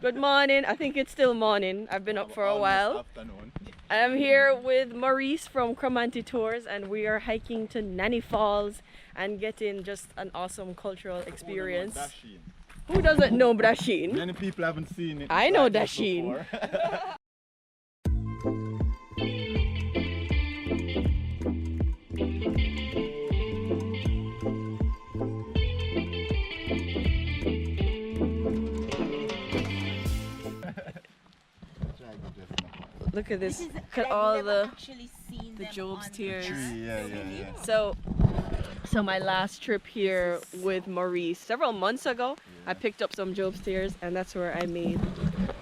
Good morning. I think it's still morning. I've been up for a while. Afternoon. I'm here with Maurice from Kromanti Tours, and we are hiking to Nanny Falls and getting just an awesome cultural experience. Who doesn't know Brashin? Many people haven't seen it. I know like this Dashin. before. Look at this. Look at all the Job's tears. Yeah. So my last trip here with Maurice several months ago, I picked up some Job's tears, and that's where I made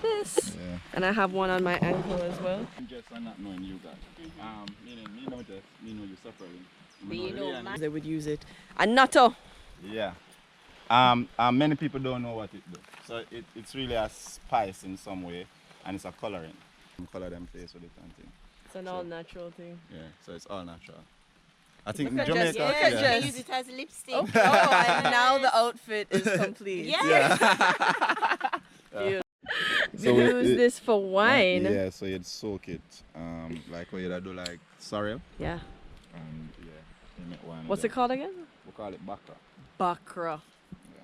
this. Yeah. And I have one on my ankle as well. Just I'm not knowing you guys. Meaning me know just me know you suffering. They would use it. And natto. Yeah. Many people don't know what it does. So it's really a spice in some way, and it's a coloring. You color them face with it and thing. It's an all natural thing. Yeah, so it's all natural. I think Look in at Jess, Jamaica, look at yeah. Jess. Use it as lipstick. Oh, and now the outfit is complete. Yes. You So use this for wine. Yeah, so you'd soak it, like what you'd do like sorrel, Yeah. and yeah, you make wine. What's with it called again? We call it bakra. Bakra. Yeah.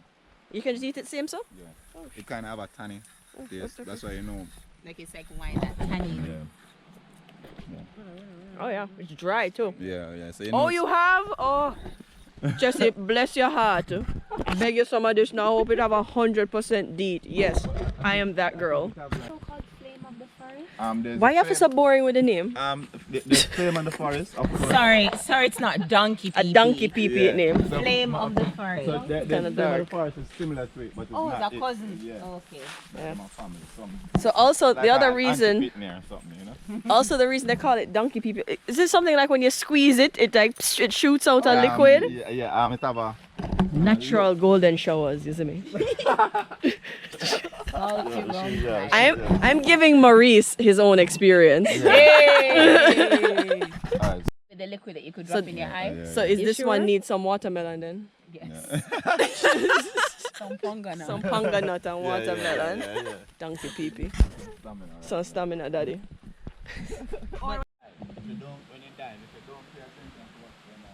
You can just eat it same so? Yeah. It kind of have a tanny taste. That's why you know. Like it's like wine that tangy. Yeah. Oh yeah, it's dry too. Yeah. So you know. Oh, you have? Oh, Jesse, bless your heart. Beg you some of this now. Hope it have 100% deed. Yes, I am that girl. So-called flame of the forest. There's Why a you have to so boring with the name? the flame on the forest. Of course. Sorry, it's not donkey A pee. donkey pee Yeah. name. So- Flame of the forest. So the Kinda flame of dark. the forest is similar to it, but it's Oh, not the it. cousin. Yeah. Okay. Yeah. My family. So also the other reason, Or something, you know. also the reason they call it donkey pee. Is this something like when you squeeze it, it like it shoots out a liquid? Yeah. It have a. Natural golden showers, you see me? I'm giving Maurice his own experience. Hey! Alright. With the liquid that you could drop in your eye. Yeah. So is You this sure? one need some watermelon then? Yes. Some ponga now. Some panga nut and watermelon. Yeah. Donkey pee pee. Stamina, right? Some stamina, daddy. If you don't, when you die, if you don't pay attention to what's going on,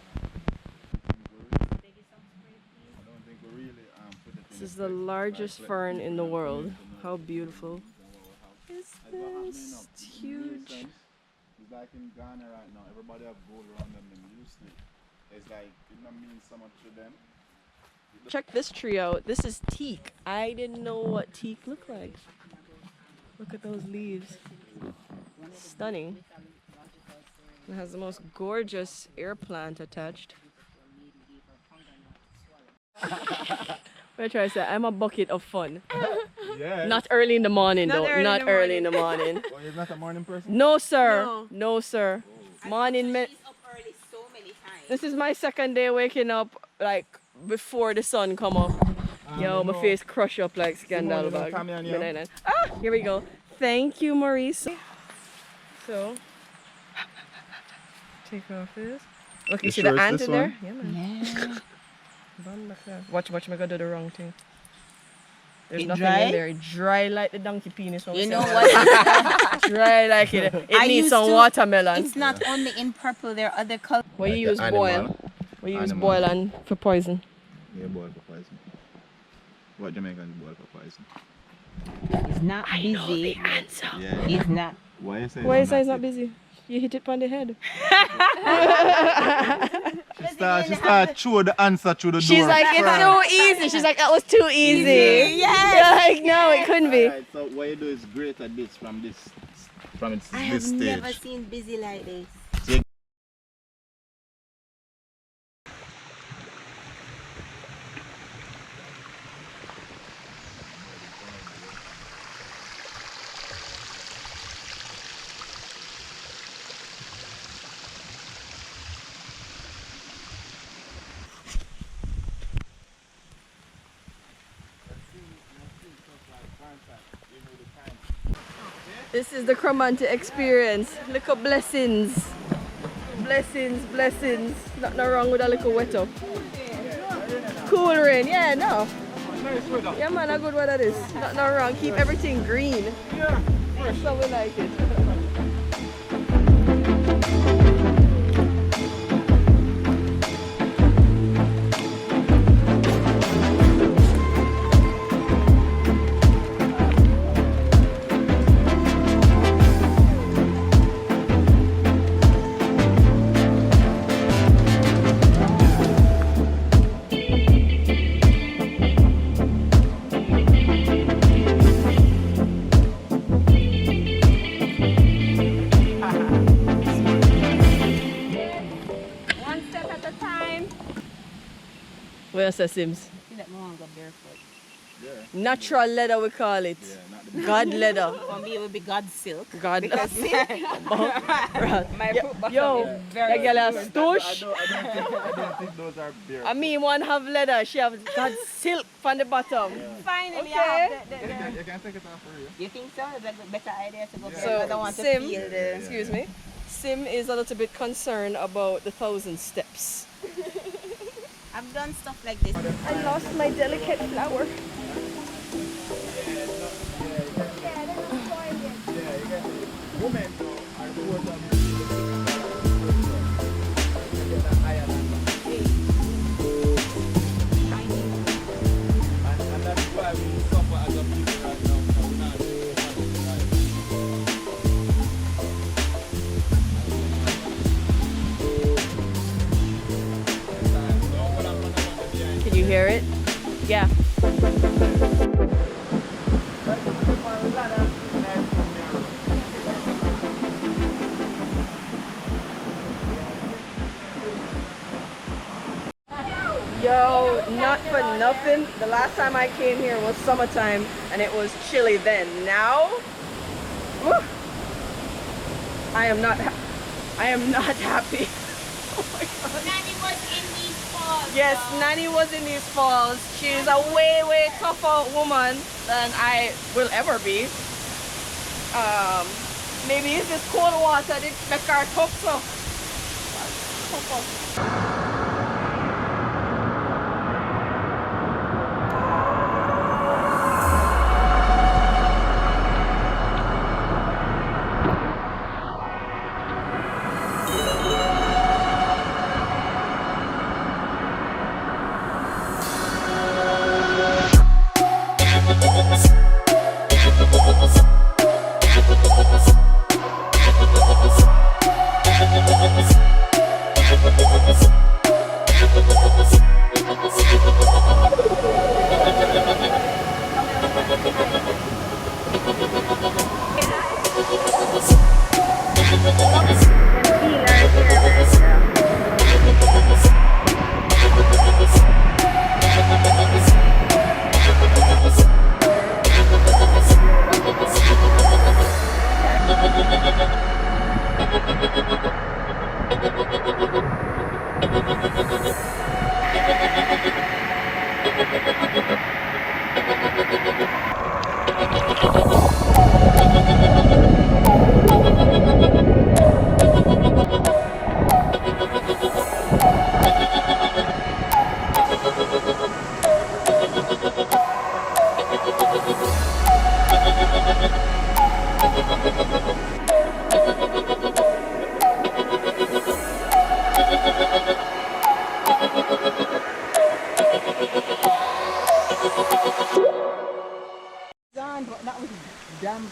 I don't think we really put it in This is the largest fern in the world. How beautiful is this? It's huge. It's like in Ghana right now, everybody have gold around them and used it. It's like, it don't mean so much to them. Check this tree out. This is teak. I didn't know what teak looked like. Look at those leaves. Stunning. It has the most gorgeous air plant attached. What I try to say, I'm a bucket of fun. Yeah. Not early in the morning Not though. early in Not the early in the morning. Oh, you're not a morning person? No sir. No. No sir. Morning. She's up early so many times. This is my second day waking up like before the sun come up. Yo, my face crush up like scandal Simone, you bag. know, come here, yo. Banana. Ah, here we go. Thank you, Maurice. So, take off this. Look, you You see sure the it's ant this in there? one? Yeah, man. Yeah. Bam back there. Watch, me go do the wrong thing. There's It nothing dry? in there. It dry like the donkey penis. You know what? Dry like it. It I needs used some to- watermelon. It's not only in purple, there are other colors. What you Like use the boil? animal. What you use Animal. boil and for poison? Yeah, boil for poison. What Jamaicans boil for poison? It's not busy. Answer. Yeah. It's not. Why you say Why is it's not busy? You hit it on the head. She start chew the answer through the door. She's like, it's too easy. She's like, that was too easy. Yes. Like, no, it couldn't be. Alright, so what you do is great at this from this I have stage. never seen busy like this. This is the Kromanti Experience. Look at blessings. Blessings. Nothing wrong with a little wet up. Cool rain, yeah, no. nice weather. Yeah, man, a good weather this. Nothing wrong. Keep everything green. Yeah, fresh. So we like it. One step at a time. Where's the Sims? See that one go barefoot. Yeah, Natural leather, we call it. yeah, not the God leather. For me, it would be God's silk. God Because my foot bottom Yo, is very that girl has I stoosh. don't think those are beer. I mean, one have leather, she have got silk from the bottom. finally Okay. I have You can take it off for you. You think so? It's a better idea to go Yeah. barefoot. I don't So, want to Sim, feel the... excuse me, Sim is a little bit concerned about the 1,000 steps. I've done stuff like this. I lost my delicate flower. Women are more than and that's why we suffer as a people right now. We're not doing what is right. Can you hear it? Yeah. Yo, not for nothing. The last time I came here was summertime and it was chilly then. Now, whew, I am not happy. Oh my God. Nanny was in these falls. Yes, Nanny was in these falls. She's a way tougher woman than I will ever be. Maybe it's this cold water that make her tough so.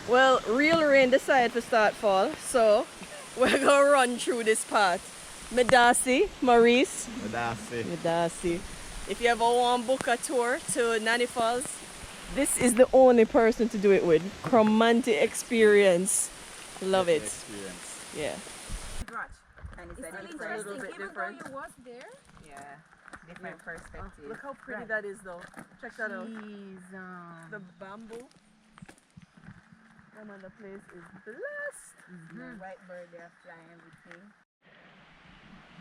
Well, real rain decided to start fall, so we're gonna run through this part. Medz, Maurice. Medz. If you ever want to book a tour to Nanny Falls, this is the only person to do it with. Kromanti Experience. Love it. Yeah. And it's a a little bit different. you was there? Yeah, different perspective. Look how pretty that is though. Check that out. Jeez, The bamboo. The place is blessed. the white bird there flying everything.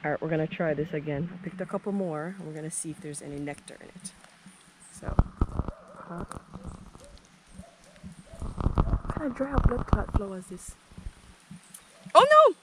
Alright, we're gonna try this again. I picked a couple more and we're gonna see if there's any nectar in it. So, what kind of dry out blood clot flower is this? Oh no!